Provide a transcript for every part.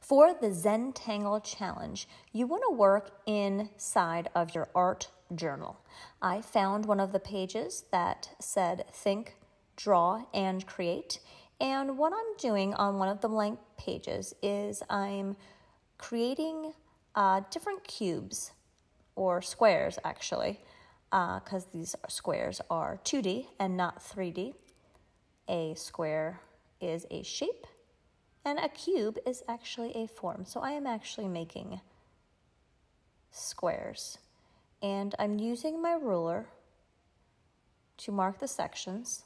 For the Zentangle challenge, you want to work inside of your art journal. I found one of the pages that said think, draw, and create. And what I'm doing on one of the blank pages is I'm creating different cubes, or squares actually, because these squares are 2D and not 3D. A square is a shape, and a cube is actually a form. So I am actually making squares. And I'm using my ruler to mark the sections.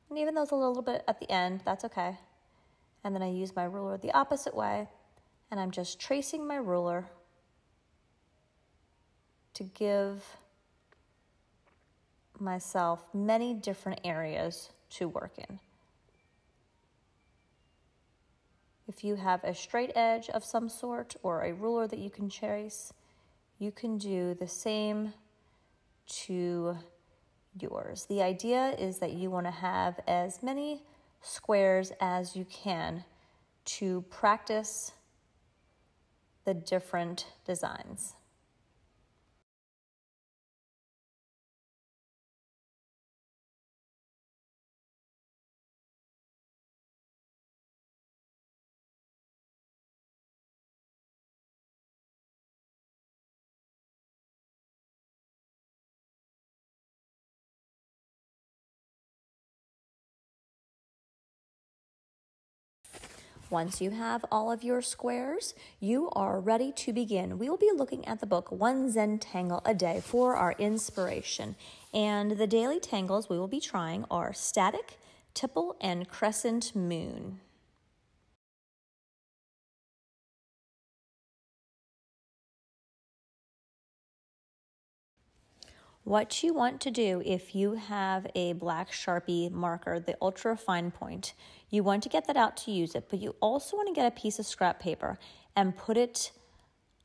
And even though it's a little bit at the end, that's okay. And then I use my ruler the opposite way, and I'm just tracing my ruler to give myself many different areas to work in. If you have a straight edge of some sort or a ruler that you can trace, you can do the same to yours. The idea is that you want to have as many squares as you can to practice the different designs. Once you have all of your squares, you are ready to begin. We will be looking at the book One Zentangle a Day for our inspiration. And the daily tangles we will be trying are static, tipple, and crescent moon. What you want to do if you have a black Sharpie marker, the ultra fine point, you want to get that out to use it, but you also want to get a piece of scrap paper and put it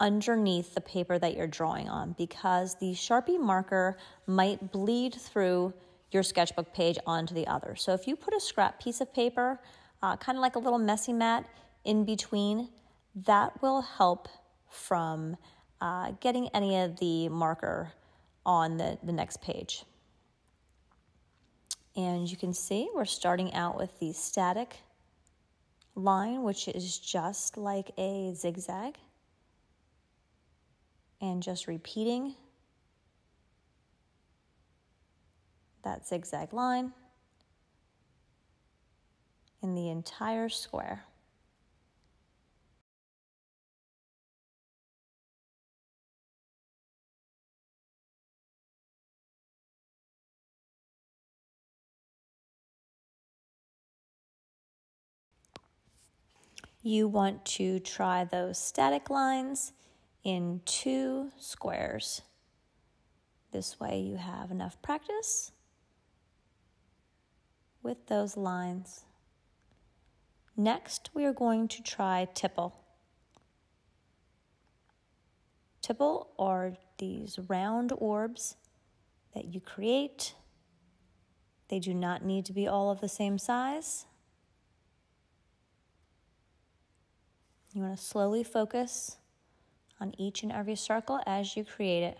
underneath the paper that you're drawing on, because the Sharpie marker might bleed through your sketchbook page onto the other. So if you put a scrap piece of paper, kind of like a little messy mat in between, that will help from getting any of the marker on the next page. And you can see we're starting out with the static line, which is just like a zigzag, and just repeating that zigzag line in the entire square. You want to try those static lines in 2 squares. This way you have enough practice with those lines. Next, we are going to try tipple. Tipple are these round orbs that you create. They do not need to be all of the same size. You want to slowly focus on each and every circle as you create it.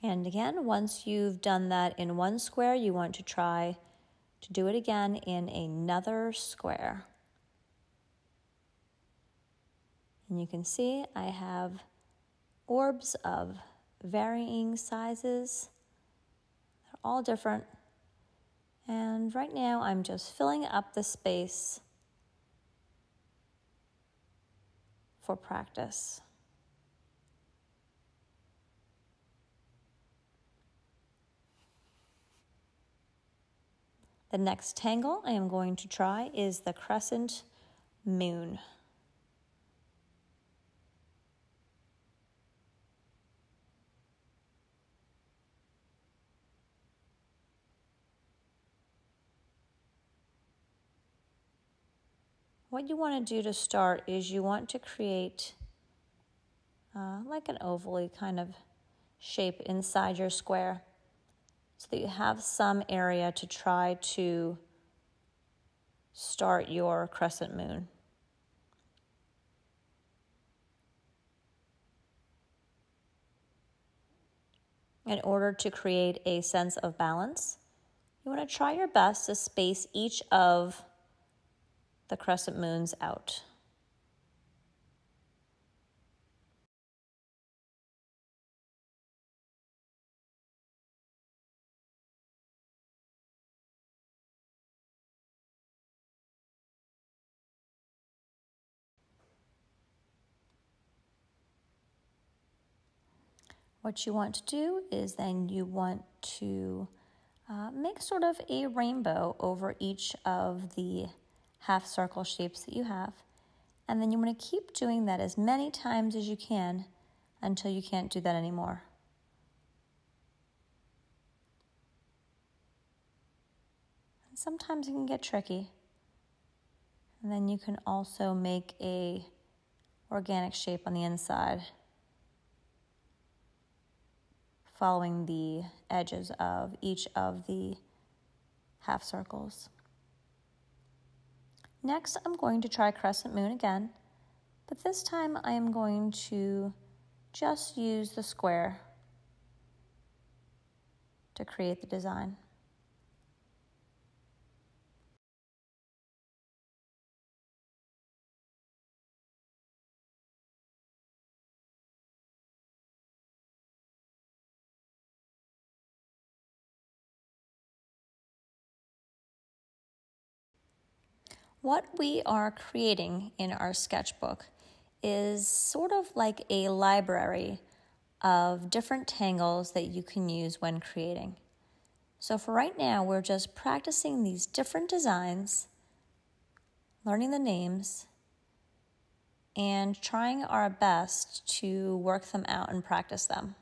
And again, once you've done that in 1 square, you want to try to do it again in another square. And you can see I have orbs of varying sizes. They're all different. And right now I'm just filling up the space for practice. The next tangle I am going to try is the crescent moon. What you want to do to start is you want to create like an oval kind of shape inside your square so that you have some area to try to start your crescent moon. In order to create a sense of balance, you want to try your best to space each of the crescent moons out. What you want to do is then you want to make sort of a rainbow over each of the half circle shapes that you have. And then you want to keep doing that as many times as you can until you can't do that anymore. And sometimes it can get tricky. And then you can also make a organic shape on the inside, following the edges of each of the half circles. Next, I'm going to try crescent moon again, but this time I am going to just use the square to create the design. What we are creating in our sketchbook is sort of like a library of different tangles that you can use when creating. So for right now, we're just practicing these different designs, learning the names, and trying our best to work them out and practice them.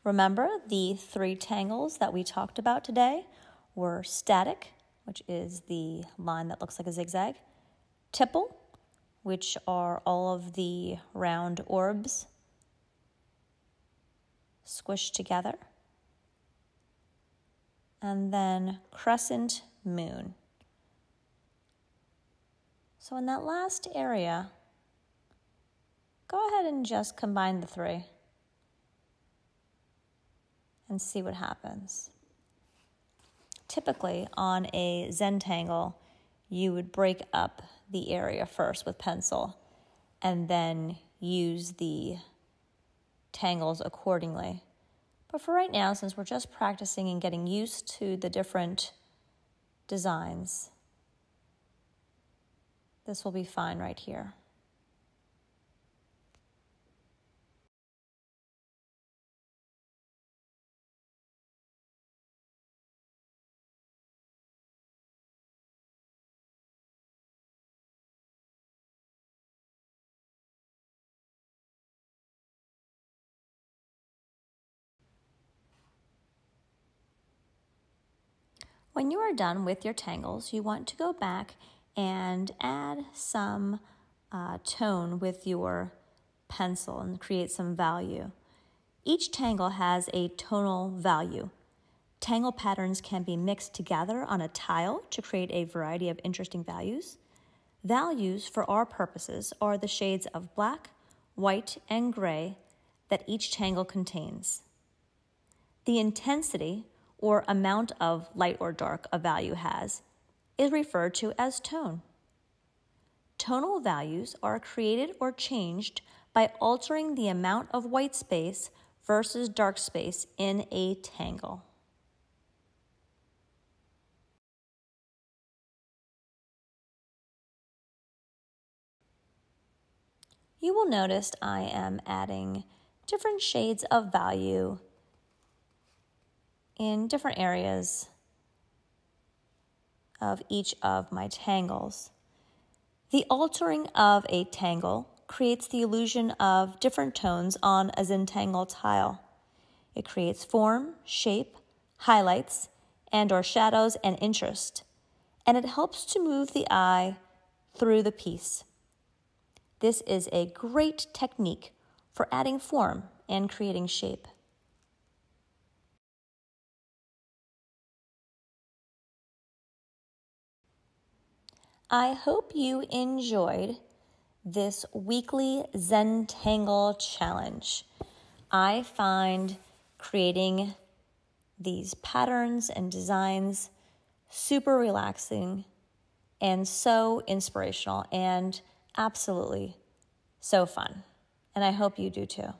Remember, the 3 tangles that we talked about today were static, which is the line that looks like a zigzag, tipple, which are all of the round orbs squished together, and then crescent moon. So in that last area, go ahead and just combine the 3 and see what happens. Typically on a Zentangle, you would break up the area first with pencil and then use the tangles accordingly. But for right now, since we're just practicing and getting used to the different designs, this will be fine right here. When you are done with your tangles, you want to go back and add some tone with your pencil and create some value. Each tangle has a tonal value. Tangle patterns can be mixed together on a tile to create a variety of interesting values. Values, for our purposes, are the shades of black, white, and gray that each tangle contains. The intensity, or amount of light or dark a value has, is referred to as tone. Tonal values are created or changed by altering the amount of white space versus dark space in a tangle. You will notice I am adding different shades of value in different areas of each of my tangles. The altering of a tangle creates the illusion of different tones on a Zentangle tile. It creates form, shape, highlights, and/or shadows and interest, and it helps to move the eye through the piece. This is a great technique for adding form and creating shape. I hope you enjoyed this weekly Zentangle challenge. I find creating these patterns and designs super relaxing and so inspirational and absolutely so fun. And I hope you do too.